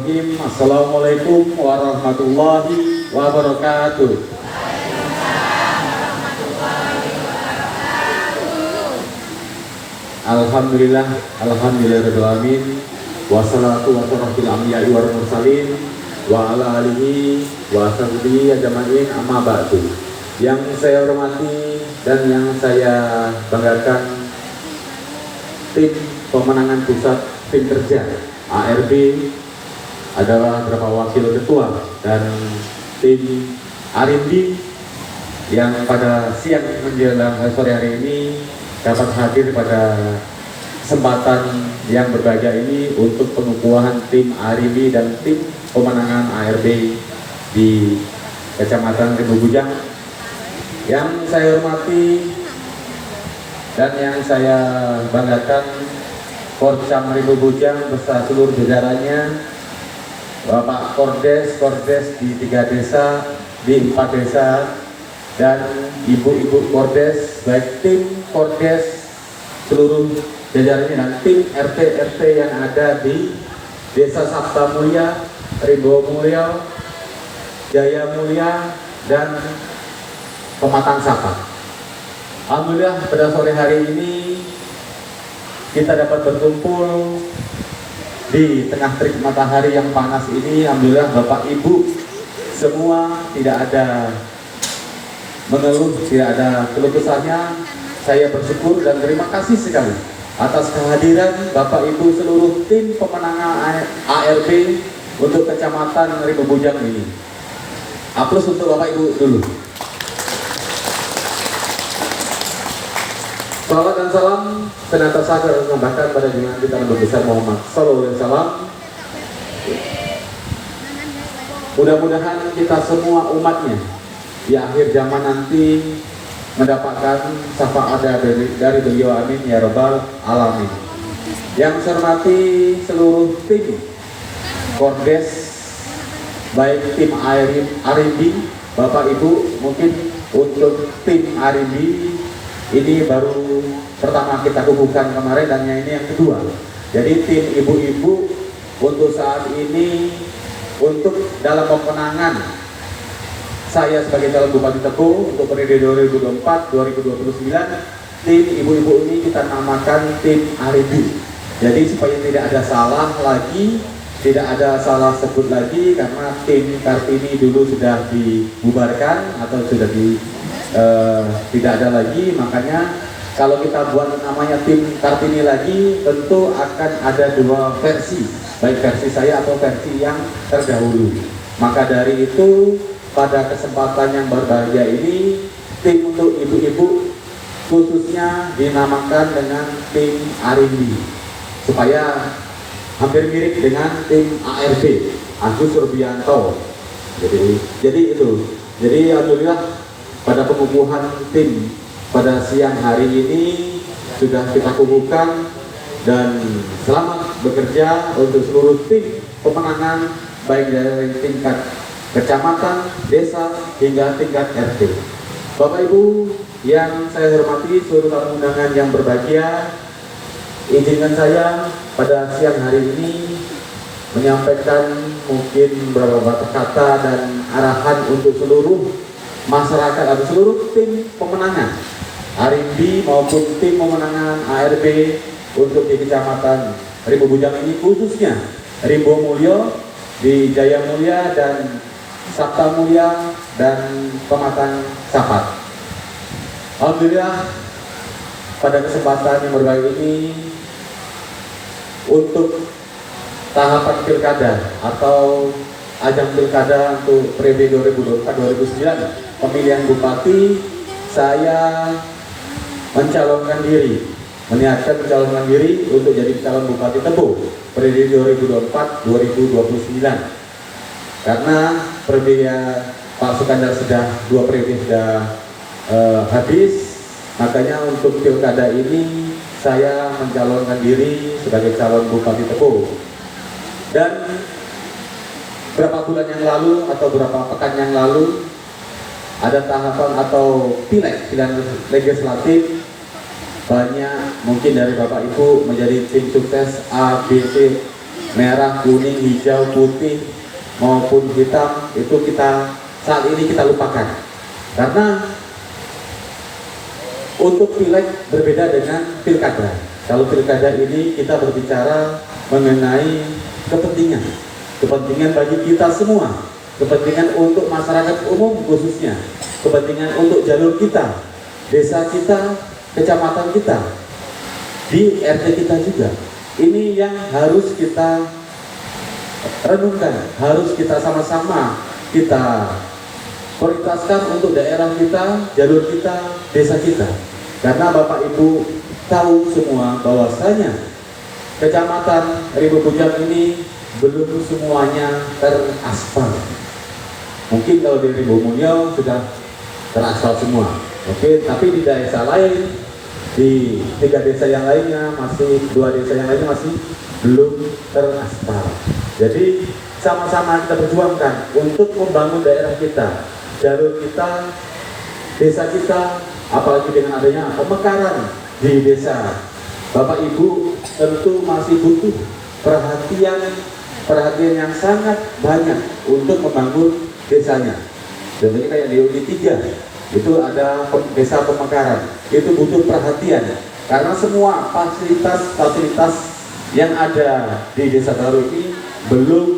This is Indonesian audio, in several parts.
Bismillahirrahmanirrahim. Assalamualaikum warahmatullahi wabarakatuh. Alhamdulillah, alhamdulillahirrahmanirrahim. Wassalatu wassalamu ala anbiya'i wal mursalin wa ala alihi wa sahbihi ajma'in, amma ba'du. Yang saya hormati dan yang saya banggakan, tim pemenangan pusat tim kerja ARB adalah beberapa wakil ketua dan tim Arimbi yang pada siang menjelang sore hari ini dapat hadir pada kesempatan yang berbahagia ini untuk pengukuhan tim Arimbi dan tim pemenangan ARB di Kecamatan Rimbo Bujang. Yang saya hormati dan yang saya banggakan, Korcam Rimbo Bujang beserta seluruh jajarannya, Bapak Kordes di 3 desa, di 4 desa, dan ibu-ibu Kordes, baik tim Kordes seluruh jajarannya dan tim RT yang ada di Desa Sabta Mulia, Rimbo Mulia, Jaya Mulia, dan Pematang Sapa. Alhamdulillah pada sore hari ini kita dapat berkumpul di tengah terik matahari yang panas ini. Alhamdulillah Bapak Ibu semua tidak ada mengeluh, tidak ada keluh kesahnya. Saya bersyukur dan terima kasih sekali atas kehadiran Bapak Ibu seluruh tim pemenangan ARB untuk Kecamatan Rimbo Bujang ini. Aplaus untuk Bapak Ibu dulu. Salawat dan salam senantiasa tersampaikan pada junjungan kita Nabi besar Muhammad sallallahu alaihi wasallam. Mudah-mudahan kita semua umatnya di akhir zaman nanti mendapatkan syafaat dari beliau, amin ya rabbal alamin. Yang saya hormati seluruh tim Kordes, baik tim Arimbi, Bapak Ibu, mungkin untuk tim Arimbi ini baru pertama kita kukuhkan kemarin dan ini yang kedua. Jadi tim ibu-ibu untuk saat ini untuk dalam pemenangan saya sebagai calon Bupati Tebo untuk periode 2024-2029, tim ibu-ibu ini kita namakan tim Arimbi. Jadi supaya tidak ada salah lagi, tidak ada salah sebut lagi, karena tim Kartini dulu sudah dibubarkan atau sudah tidak ada lagi. Makanya kalau kita buat namanya tim Kartini lagi, tentu akan ada 2 versi, baik versi saya atau versi yang terdahulu. Maka dari itu pada kesempatan yang berbahagia ini, tim untuk ibu-ibu khususnya dinamakan dengan tim Arimbi supaya hampir mirip dengan tim ARB Agus Rubianto. Jadi itu. Jadi alhamdulillah pada pengukuhan tim pada siang hari ini sudah kita kukuhkan, dan selamat bekerja untuk seluruh tim pemenangan baik dari tingkat kecamatan, desa, hingga tingkat RT. Bapak Ibu yang saya hormati, seluruh tamu undangan yang berbahagia, izinkan saya pada siang hari ini menyampaikan mungkin beberapa kata dan arahan untuk seluruh masyarakat atau seluruh tim pemenangan Arimbi maupun tim pemenangan ARB untuk di Kecamatan Rimbo Bujang ini, khususnya Rimbo Mulyo, di Jaya Mulia dan Sabta Mulia dan Pematang Sapa. Alhamdulillah pada kesempatan yang berbahagia ini untuk tahapan pilkada atau ajang pilkada untuk periode 2024-2029 pemilihan bupati, saya mencalonkan diri, meniatkan mencalonkan diri untuk jadi calon Bupati Tebo periode 2024-2029. Karena periode Pak Sukandar sudah 2 periode sudah habis, makanya untuk pilkada ini saya mencalonkan diri sebagai calon Bupati Tebo. Dan berapa bulan yang lalu atau berapa pekan yang lalu ada tahapan atau pileg legislatif, banyak mungkin dari Bapak Ibu menjadi tim sukses A, B, C merah, kuning, hijau, putih maupun hitam itu kita saat ini kita lupakan, karena untuk pileg berbeda dengan pilkada. Kalau pilkada ini kita berbicara mengenai kepentingan bagi kita semua, kepentingan untuk masyarakat umum khususnya, kepentingan untuk jalur kita, desa kita, kecamatan kita, di RT kita juga. Ini yang harus kita renungkan, harus kita sama-sama kita prioritaskan untuk daerah kita, jalur kita, desa kita. Karena Bapak Ibu tahu semua bahwasanya Kecamatan Rimba Bujang ini belum semuanya teraspal. Mungkin kalau di Rimba Mulyo sudah teraspal semua. Oke, tapi di desa lain, di 3 desa yang lainnya masih, 2 desa yang lainnya masih belum teraspal. Jadi sama-sama kita perjuangkan untuk membangun daerah kita, jalur kita, desa kita, apalagi dengan adanya pemekaran di desa. Bapak Ibu tentu masih butuh perhatian yang sangat banyak untuk membangun desanya. Contohnya kayak di Uni 3 itu ada desa pemekaran, itu butuh perhatian karena semua fasilitas yang ada di desa baru ini belum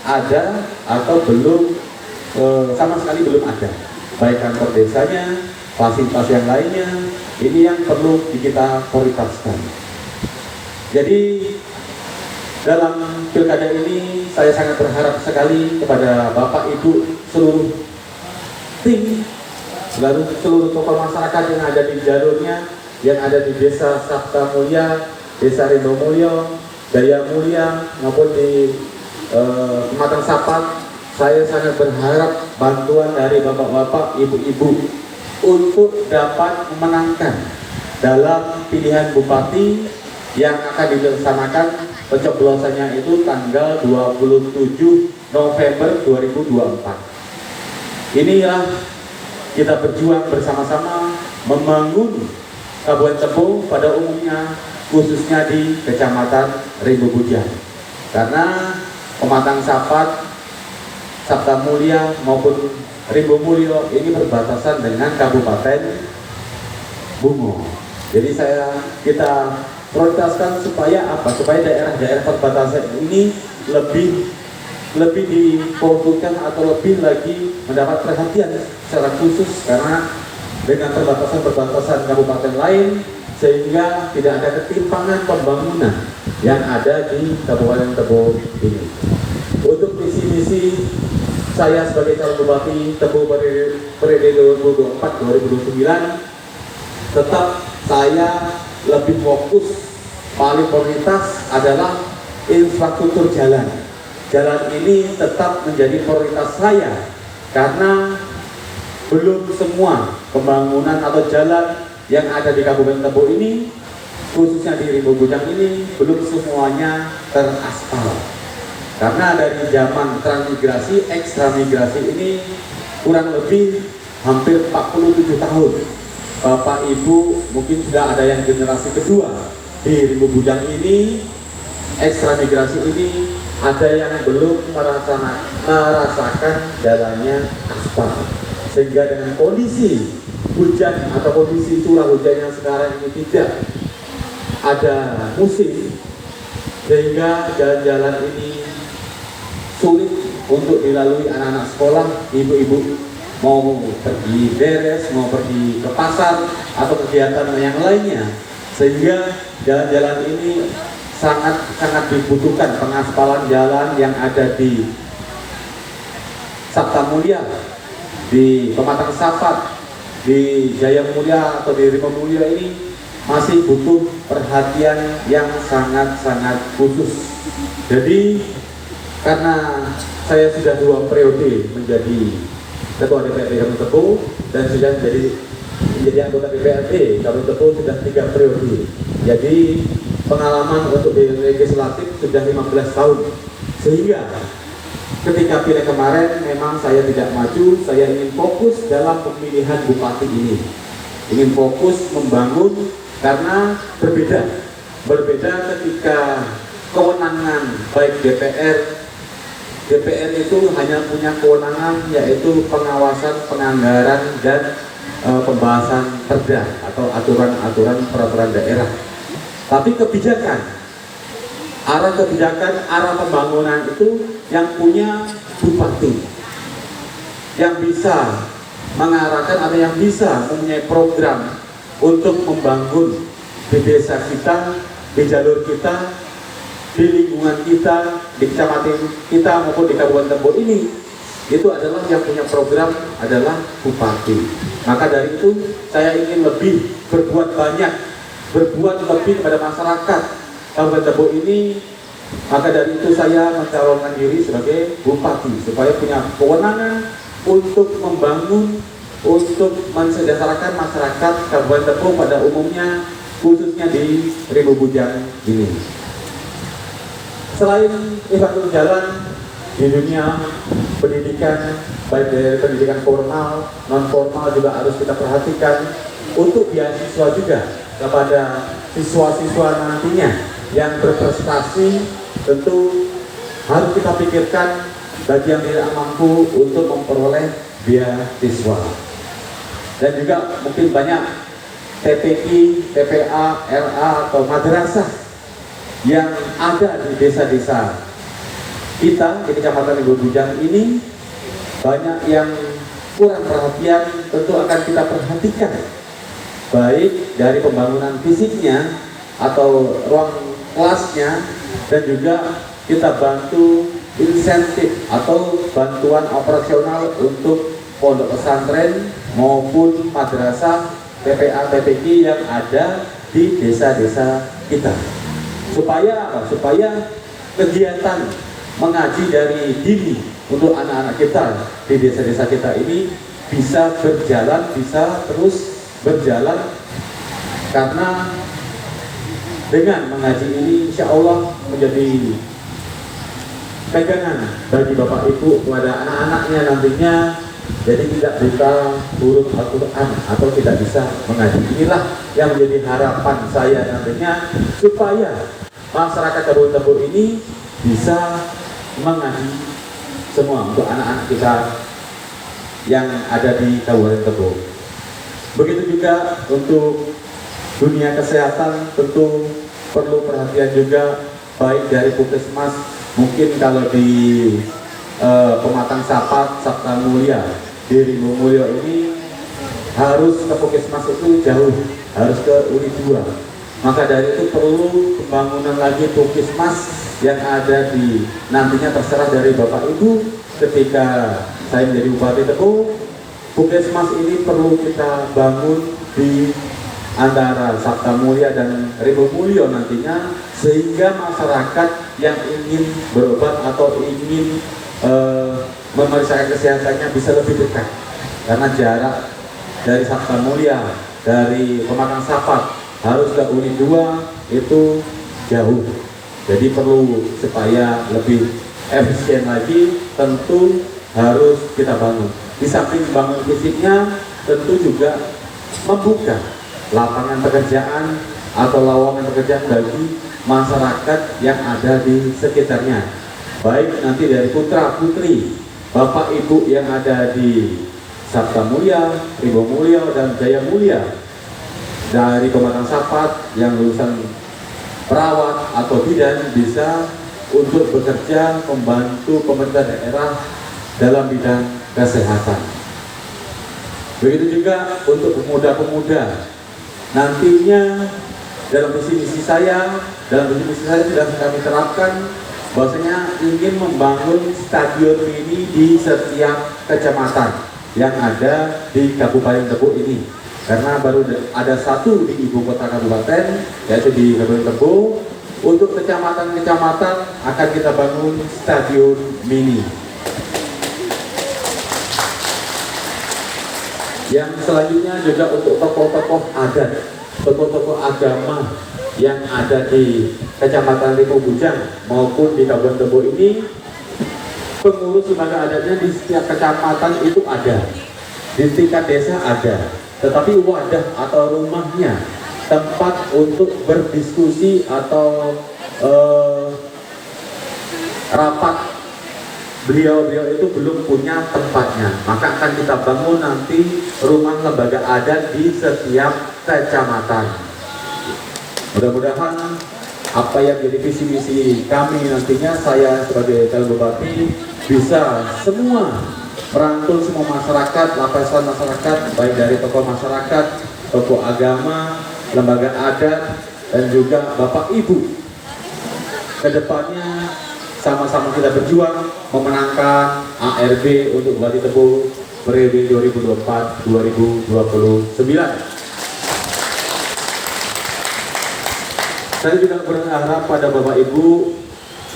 ada atau belum sama sekali belum ada, baik kantor desanya, fasilitas yang lainnya, ini yang perlu kita prioritaskan. Jadi dalam pilkada ini saya sangat berharap sekali kepada Bapak Ibu seluruh tim, seluruh tokoh masyarakat yang ada di jalurnya, yang ada di desa Sabta Mulia, desa Rimba Mulyo, Jaya Mulia maupun di Pematang Sapat. Saya sangat berharap bantuan dari bapak-bapak, ibu-ibu untuk dapat memenangkan dalam pilihan bupati yang akan dilaksanakan pencoblosannya itu tanggal 27 November 2024. Inilah kita berjuang bersama-sama membangun Kabupaten Tebo pada umumnya, khususnya di Kecamatan Rimba Bujang. Karena Pematang Sapat, Sabta Mulia maupun Rimba Mulyo ini berbatasan dengan Kabupaten Bungo. Jadi kita prioritaskan supaya apa? Supaya daerah-daerah perbatasan ini lebih difokuskan atau lebih lagi mendapat perhatian secara khusus, karena dengan perbatasan kabupaten lain sehingga tidak ada ketimpangan pembangunan yang ada di Kabupaten Tebo ini. Untuk misi-misi saya sebagai calon bupati Tebo periode 2024-2029, tetap saya lebih fokus, paling prioritas adalah infrastruktur jalan. Jalan ini tetap menjadi prioritas saya karena belum semua pembangunan atau jalan yang ada di Kabupaten Tebo ini, khususnya di Rimba Bujang ini, belum semuanya teraspal. Karena dari zaman transmigrasi, ekstramigrasi ini kurang lebih hampir 47 tahun. Bapak Ibu mungkin sudah ada yang generasi kedua di Rimba Bujang ini, ekstramigrasi ini, ada yang belum merasakan jalannya aspal. Sehingga dengan kondisi hujan atau kondisi curah hujan yang sekarang ini tidak ada musim, sehingga jalan-jalan ini sulit untuk dilalui anak-anak sekolah, ibu-ibu mau pergi beres, mau pergi ke pasar atau kegiatan yang lainnya, sehingga jalan-jalan ini sangat dibutuhkan pengaspalan jalan yang ada di Sabta Mulia, di Pematang Sapat, di Jaya Mulia atau di Rimba Mulyo ini masih butuh perhatian yang sangat khusus. Jadi karena saya sudah 2 periode menjadi Ketua DPRD Kabupaten Tebo dan sudah menjadi anggota DPRD Kabupaten Tebo sudah 3 periode. Jadi pengalaman untuk di legislatif sudah 15 tahun. Sehingga ketika pileg kemarin memang saya tidak maju, saya ingin fokus dalam pemilihan bupati ini. Ingin fokus membangun, karena berbeda ketika kewenangan baik DPR itu hanya punya kewenangan yaitu pengawasan penganggaran dan pembahasan perda atau aturan-aturan peraturan daerah. Tapi arah kebijakan, arah pembangunan itu yang punya bupati, yang bisa mengarahkan atau yang bisa mempunyai program untuk membangun di desa kita, di jalur kita, di lingkungan kita, di kecamatan kita maupun di Kabupaten Tebo ini. Itu adalah yang punya program adalah bupati. Maka dari itu saya ingin lebih berbuat lebih kepada masyarakat Kabupaten Tebo ini. Maka dari itu saya mencalonkan diri sebagai bupati supaya punya kewenangan untuk membangun, untuk mensejahterakan masyarakat Kabupaten Tebo pada umumnya, khususnya di Ribu Bujang ini. Selain infrastruktur jalan di dunia pendidikan, baik dari pendidikan formal, non formal juga harus kita perhatikan untuk beasiswa juga kepada siswa-siswa nantinya yang berprestasi. Tentu harus kita pikirkan bagi yang tidak mampu untuk memperoleh beasiswa. Dan juga mungkin banyak TPI, TPA, RA atau madrasah yang ada di desa-desa kita di Kecamatan Ribu Bujang ini, banyak yang kurang perhatian. Tentu akan kita perhatikan baik dari pembangunan fisiknya atau ruang kelasnya, dan juga kita bantu insentif atau bantuan operasional untuk pondok pesantren maupun madrasah, TPA, TPI yang ada di desa-desa kita. Supaya apa? Supaya kegiatan mengaji dari dini untuk anak-anak kita di desa-desa kita ini bisa berjalan, bisa terus berjalan. Karena dengan mengaji ini insya Allah menjadi pegangan bagi Bapak Ibu kepada anak-anaknya nantinya, jadi tidak bisa huruf Al-Quran atau tidak bisa mengaji. Inilah yang menjadi harapan saya nantinya, supaya masyarakat Kabupaten Tebo ini bisa mengaji semua untuk anak-anak kita yang ada di Kabupaten Tebo. Begitu juga untuk dunia kesehatan, tentu perlu perhatian juga baik dari Puskesmas. Mungkin kalau di Pematang Sapat, Sabta Mulia, di Ribu Mulyo ini harus ke Puskesmas itu jauh, harus ke Uni 2. Maka dari itu perlu pembangunan lagi Puskesmas yang ada di nantinya, terserah dari Bapak Ibu. Ketika saya menjadi Bupati Tebo, Puskesmas ini perlu kita bangun di antara Sabta Mulia dan Ribu Mulyo nantinya, sehingga masyarakat yang ingin berobat atau ingin memeriksakan kesehatannya bisa lebih dekat. Karena jarak dari Sabta Mulia, dari Pematang Sapat harus ke Uni 2 itu jauh. Jadi perlu supaya lebih efisien lagi, tentu harus kita bangun. Di samping bangun fisiknya, tentu juga membuka lapangan pekerjaan atau lowongan pekerjaan bagi masyarakat yang ada di sekitarnya, baik nanti dari putra putri Bapak Ibu yang ada di Sabta Mulia, Ribu Mulyo dan Jaya Mulia, dari Pematang Sapat yang lulusan perawat atau bidan, bisa untuk bekerja membantu pemerintah daerah dalam bidang kesehatan. Begitu juga untuk pemuda-pemuda. Nantinya dalam visi misi saya sudah kami terapkan bahwasanya ingin membangun stadion mini di setiap kecamatan yang ada di Kabupaten Tebo ini. Karena baru ada satu di ibu kota kabupaten, yaitu di Kabupaten Tebo. Untuk kecamatan-kecamatan akan kita bangun stadion mini. Yang selanjutnya juga untuk tokoh-tokoh adat, tokoh-tokoh agama yang ada di Kecamatan Ribu Bujang maupun di Kabupaten Tebo ini, pengurus lembaga adatnya di setiap kecamatan itu ada, di tingkat desa ada, tetapi wadah atau rumahnya, tempat untuk berdiskusi atau rapat beliau-beliau itu belum punya tempatnya, maka akan kita bangun nanti rumah lembaga adat di setiap kecamatan. Mudah-mudahan apa yang jadi visi misi kami nantinya, saya sebagai calon bupati bisa semua merangkul semua masyarakat, lapisan masyarakat, baik dari tokoh masyarakat, tokoh agama, lembaga adat, dan juga Bapak Ibu. Kedepannya sama-sama kita berjuang memenangkan ARB untuk Bupati Tebo periode 2024-2029. Saya juga berharap pada Bapak Ibu,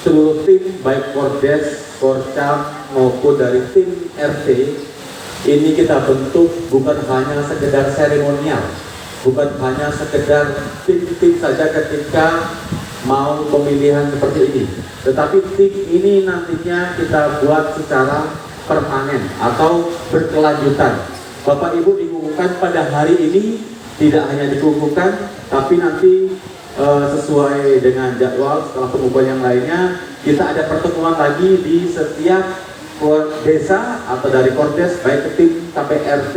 seluruh tim baik Kordes, Korcam maupun dari tim RT ini kita bentuk bukan hanya sekedar seremonial, bukan hanya sekedar tim-tim saja ketika mau pemilihan seperti ini, tetapi tim ini nantinya kita buat secara permanen atau berkelanjutan. Bapak Ibu dikukuhkan pada hari ini, tidak hanya dikukuhkan, tapi nanti sesuai dengan jadwal setelah pengukuhan yang lainnya, kita ada pertemuan lagi di setiap desa atau dari Kordes baik tim sampai RT,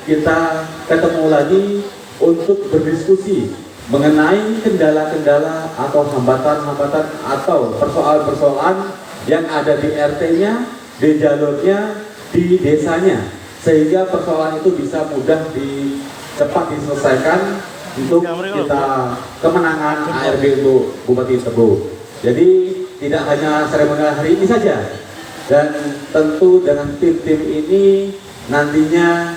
kita ketemu lagi untuk berdiskusi mengenai kendala-kendala atau hambatan-hambatan atau persoalan-persoalan yang ada di RT-nya, di jalurnya, di desanya, sehingga persoalan itu bisa mudah cepat diselesaikan untuk kita kemenangan ARB untuk Bupati Tebo. Jadi tidak hanya seremonial hari ini saja, dan tentu dengan tim-tim ini nantinya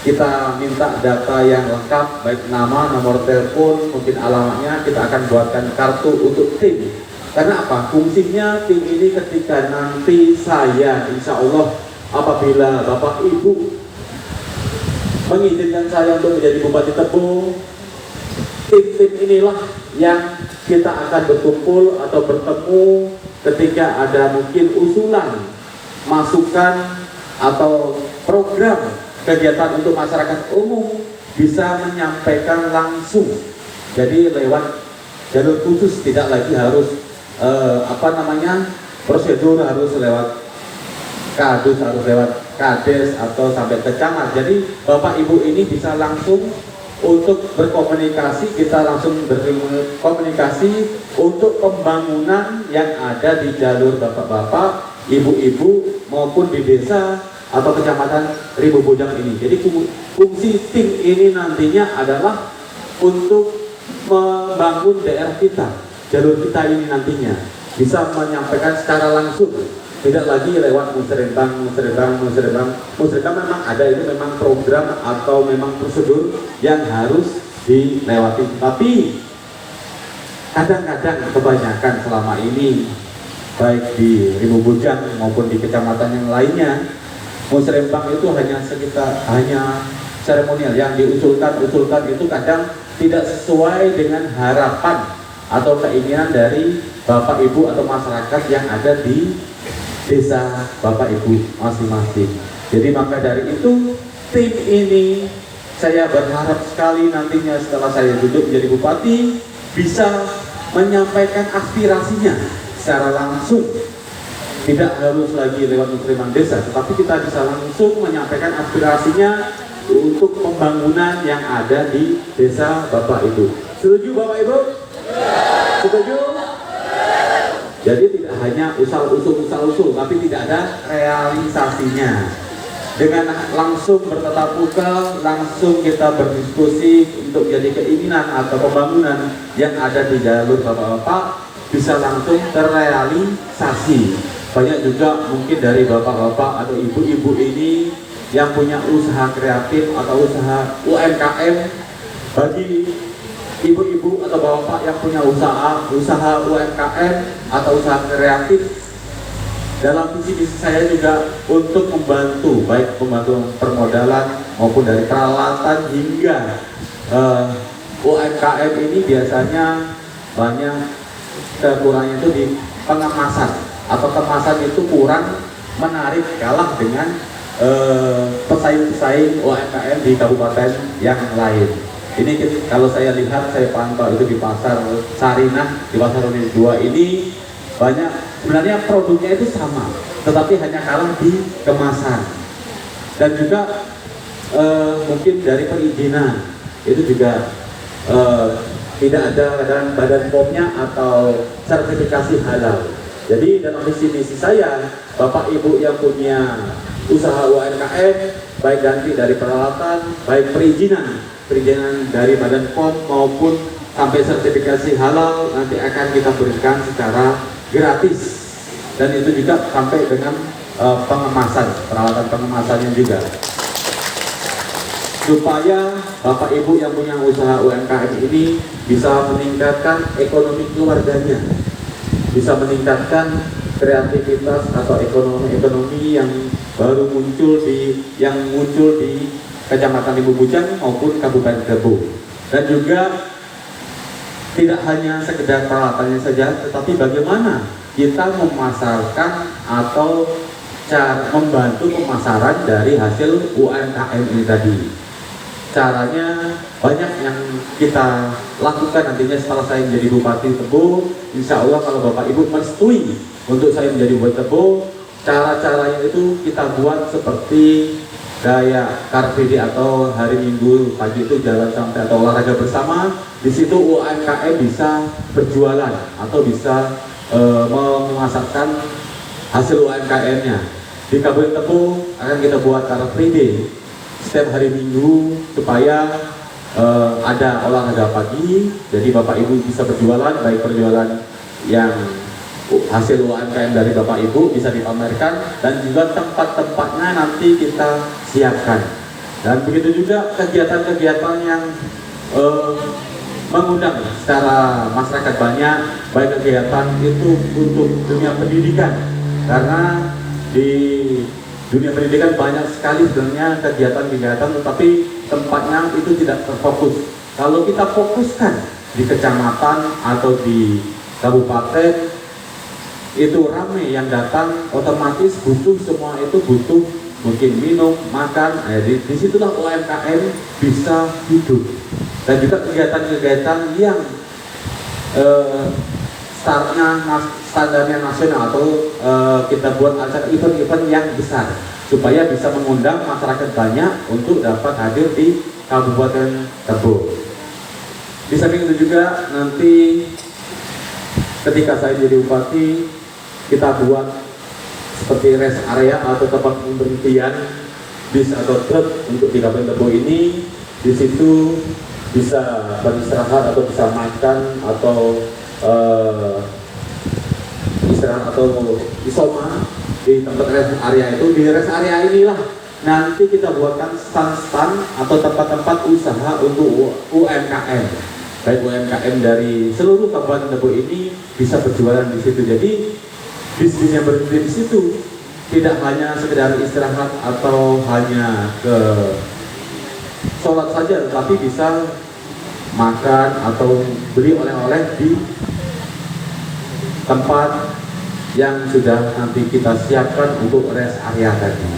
kita minta data yang lengkap, baik nama, nomor telepon, mungkin alamatnya, kita akan buatkan kartu untuk tim. Karena apa? Fungsinya tim ini ketika nanti saya, insya Allah, apabila Bapak Ibu mengizinkan saya untuk menjadi Bupati Tebo, tim-tim inilah yang kita akan berkumpul atau bertemu ketika ada mungkin usulan, masukan, atau program kegiatan untuk masyarakat umum, bisa menyampaikan langsung. Jadi lewat jalur khusus, tidak lagi harus prosedur harus lewat kadus, harus lewat kades atau sampai ke camat. Jadi Bapak Ibu ini bisa langsung untuk berkomunikasi, kita langsung berkomunikasi untuk pembangunan yang ada di jalur bapak-bapak, ibu-ibu maupun di desa atau kecamatan Ribu Bojang ini. Jadi fungsi tim ini nantinya adalah untuk membangun daerah kita, jalur kita ini nantinya bisa menyampaikan secara langsung, tidak lagi lewat musrembang memang ada, itu memang program atau memang prosedur yang harus dilewati. Tapi kadang-kadang kebanyakan selama ini baik di Ribu Bojang maupun di kecamatan yang lainnya, musrembang itu hanya seremonial yang diusulkan itu kadang tidak sesuai dengan harapan atau keinginan dari Bapak Ibu atau masyarakat yang ada di desa Bapak Ibu masing-masing. Jadi maka dari itu tim ini saya berharap sekali nantinya setelah saya duduk menjadi bupati bisa menyampaikan aspirasinya secara langsung, tidak harus lagi lewat musrembang desa, tetapi kita bisa langsung menyampaikan aspirasinya untuk pembangunan yang ada di desa Bapak Ibu. Setuju Bapak Ibu? Setuju? Jadi tidak hanya usul-usul, tapi tidak ada realisasinya. Dengan langsung bertatap muka, langsung kita berdiskusi untuk jadi keinginan atau pembangunan yang ada di jalur bapak-bapak bisa langsung terrealisasi. Banyak juga mungkin dari bapak-bapak atau ibu-ibu ini yang punya usaha kreatif atau usaha UMKM. Bagi ibu-ibu atau bapak yang punya usaha UMKM atau usaha kreatif, dalam visi saya juga untuk membantu, baik membantu permodalan maupun dari peralatan hingga UMKM ini biasanya banyak kekurangannya itu di pengemasan atau kemasan itu kurang menarik, kalah dengan pesaing-pesaing UMKM di kabupaten yang lain. Ini kalau saya lihat, saya pantau itu di pasar Sarinah, di pasar Unit 2 ini banyak sebenarnya produknya itu sama, tetapi hanya kalah di kemasan. Dan juga mungkin dari perizinan itu juga tidak ada badan POM-nya atau sertifikasi halal. Jadi dalam visi misi saya, Bapak Ibu yang punya usaha UMKM, baik nanti dari peralatan, baik perizinan dari badan POM maupun sampai sertifikasi halal nanti akan kita berikan secara gratis, dan itu juga sampai dengan pengemasan, peralatan pengemasannya juga, supaya Bapak Ibu yang punya usaha UMKM ini bisa meningkatkan ekonomi keluarganya, bisa meningkatkan kreativitas atau ekonomi yang baru muncul di Kecamatan Ibu Bujang maupun Kabupaten Debo. Dan juga tidak hanya sekedar peralatannya saja, tetapi bagaimana kita memasarkan atau cara membantu pemasaran dari hasil UMKM ini tadi. Caranya banyak yang kita lakukan nantinya setelah saya menjadi Bupati Tebo. Insya Allah kalau Bapak Ibu merestui untuk saya menjadi Bupati Tebo, cara-caranya itu kita buat seperti kayak Car Free Day atau hari Minggu pagi itu jalan santai atau olahraga bersama. Di situ UMKM bisa berjualan atau bisa memasarkan hasil UMKM-nya. Di Kabupaten Tebo akan kita buat Car Free Day setiap hari Minggu supaya ada olahraga pagi. Jadi Bapak Ibu bisa berjualan, baik perjualan yang hasil UMKM dari Bapak Ibu bisa dipamerkan, dan juga tempat-tempatnya nanti kita siapkan. Dan begitu juga kegiatan-kegiatan yang mengundang secara masyarakat banyak, baik kegiatan itu untuk dunia pendidikan, karena di dunia pendidikan banyak sekali sebenarnya kegiatan-kegiatan, tetapi tempatnya itu tidak terfokus. Kalau kita fokuskan di kecamatan atau di kabupaten, itu ramai yang datang, otomatis butuh semua itu, butuh mungkin minum, makan. Disitulah UMKM bisa hidup. Dan juga kegiatan-kegiatan yang standarnya nasional, atau kita buat acara event-event yang besar supaya bisa mengundang masyarakat banyak untuk dapat hadir di Kabupaten Tebo. Di samping itu juga nanti ketika saya jadi bupati, kita buat seperti rest area atau tempat pemberhentian bis atau truk untuk di Kabupaten Tebo ini. Di situ bisa beristirahat atau bisa makan atau istirahat atau isoma di tempat rest area itu. Di rest area inilah nanti kita buatkan stand-stand atau tempat-tempat usaha untuk UMKM, baik UMKM dari seluruh Kabupaten Tebo ini bisa berjualan di situ. Jadi bisnis yang berhenti di situ tidak hanya sekedar istirahat atau hanya ke sholat saja, tetapi bisa makan atau beli oleh-oleh di tempat yang sudah nanti kita siapkan untuk rest area tadi.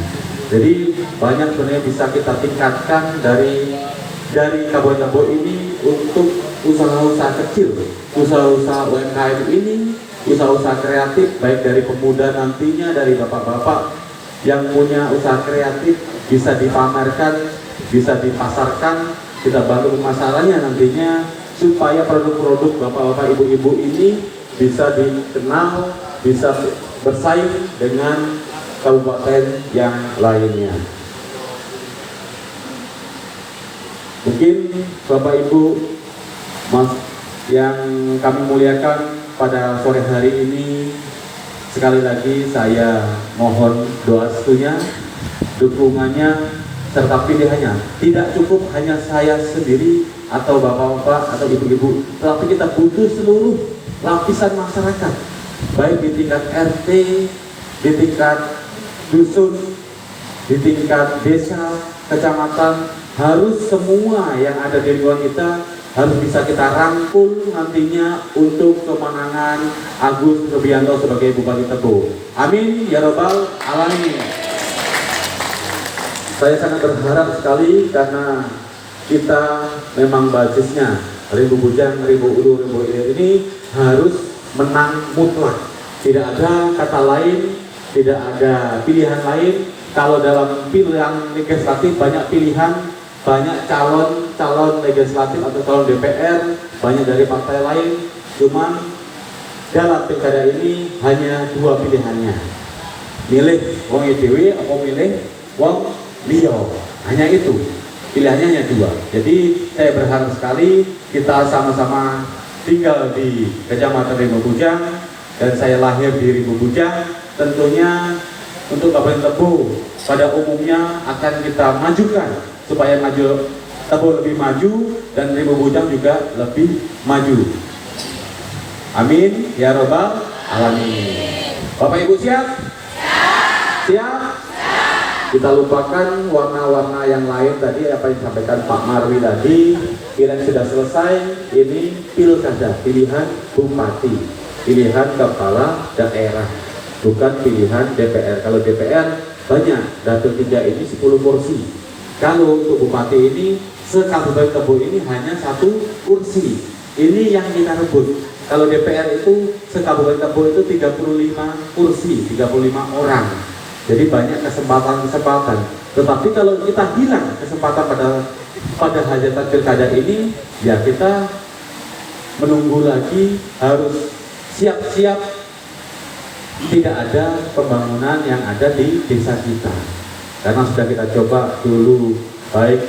Jadi banyak sebenarnya bisa kita tingkatkan dari Kabupaten Tebo ini untuk usaha-usaha kecil, usaha-usaha UMKM ini, usaha-usaha kreatif, baik dari pemuda nantinya, dari bapak-bapak yang punya usaha kreatif bisa dipamerkan, bisa dipasarkan, kita bantu pemasarannya nantinya supaya produk-produk bapak-bapak, ibu-ibu ini bisa dikenal, bisa bersaing dengan kabupaten yang lainnya. Mungkin Bapak Ibu Mas yang kami muliakan, pada sore hari ini sekali lagi saya mohon doa restunya, dukungannya, serta pilihannya. Tidak cukup hanya saya sendiri atau bapak-bapak atau ibu-ibu, tetapi kita butuh seluruh lapisan masyarakat, baik di tingkat RT, di tingkat dusun, di tingkat desa, kecamatan. Harus semua yang ada di lingkungan kita harus bisa kita rangkul nantinya untuk kemenangan Agus Rubianto sebagai Bupati Tebo. Amin ya robbal alamin. Saya sangat berharap sekali karena kita memang basisnya Ribu Bujang, Ribu Ulu, Ribu Ilir ini harus menang mutlak. Tidak ada kata lain, tidak ada pilihan lain. Kalau dalam pilihan legislatif banyak pilihan, banyak calon legislatif atau calon DPR, banyak dari partai lain. Cuman dalam pilkada ini hanya dua pilihannya. Milih wong EDW atau milih wong liya. Hanya itu. Pilihannya hanya dua. Jadi saya berharap sekali kita sama-sama tinggal di Kecamatan Rimba Bujang dan saya lahir di Rimba Bujang. Tentunya untuk Kabupaten Tebo pada umumnya akan kita majukan supaya Tebo lebih maju dan Rimba Bujang juga lebih maju. Amin ya robbal alamin. Bapak Ibu siap? Siap? Kita lupakan warna-warna yang lain tadi apa yang disampaikan Pak Marwi tadi. Kira sudah selesai. Ini pilkada, pilihan bupati, pilihan kepala daerah, bukan pilihan DPR. Kalau DPR banyak, dapil 3 ini 10 kursi. Kalau untuk bupati ini sekabupaten Tebo ini hanya 1 kursi. Ini yang kita rebut. Kalau DPR itu sekabupaten Tebo itu 35 kursi, 35 orang. Jadi banyak kesempatan. Tetapi kalau kita hilang kesempatan pada hajatan pilkada ini, ya kita menunggu lagi, harus siap-siap. Tidak ada pembangunan yang ada di desa kita. Karena sudah kita coba dulu, baik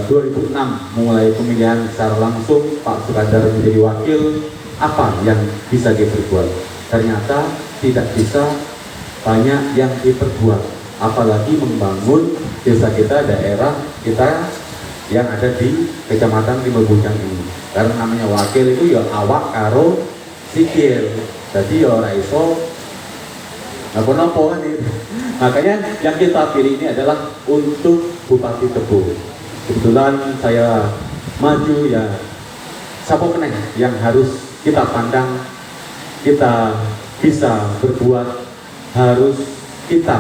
2006 mulai pemilihan secara langsung Pak Sukandar menjadi wakil, apa yang bisa diperbuat? Ternyata tidak bisa banyak yang diperbuat, apalagi membangun desa kita, daerah kita yang ada di Kecamatan Rimba Bujang ini. Karena namanya wakil itu ya awak karo sikil, jadi ya ora iso napa-napa kan itu. Makanya yang kita pilih ini adalah untuk Bupati Tebo. Kebetulan saya maju, ya siapa meneh yang harus kita pandang, kita bisa berbuat, harus kita.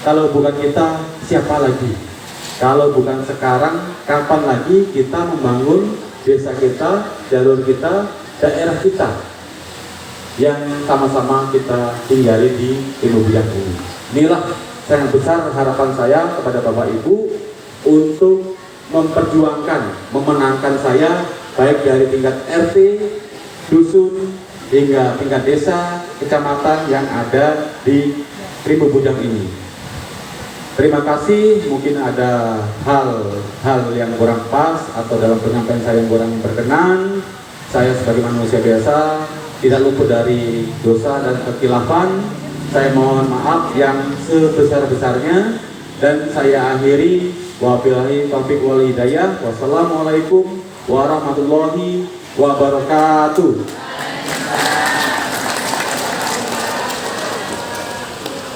Kalau bukan kita, siapa lagi? Kalau bukan sekarang, kapan lagi kita membangun desa kita, jalur kita, daerah kita yang sama-sama kita tinggali di Rimba Bujang ini. Inilah sangat besar harapan saya kepada Bapak Ibu untuk memperjuangkan, memenangkan saya baik dari tingkat RT, dusun, hingga tingkat desa, kecamatan yang ada di Rimba Bujang ini. Terima kasih. Mungkin ada hal yang kurang pas atau dalam penyampaian saya yang kurang berkenan. Saya sebagai manusia biasa tidak luput dari dosa dan kekhilafan. Saya mohon maaf yang sebesar-besarnya dan saya akhiri. Wabillahi taufiq wal hidayah. Wassalamualaikum warahmatullahi wabarakatuh.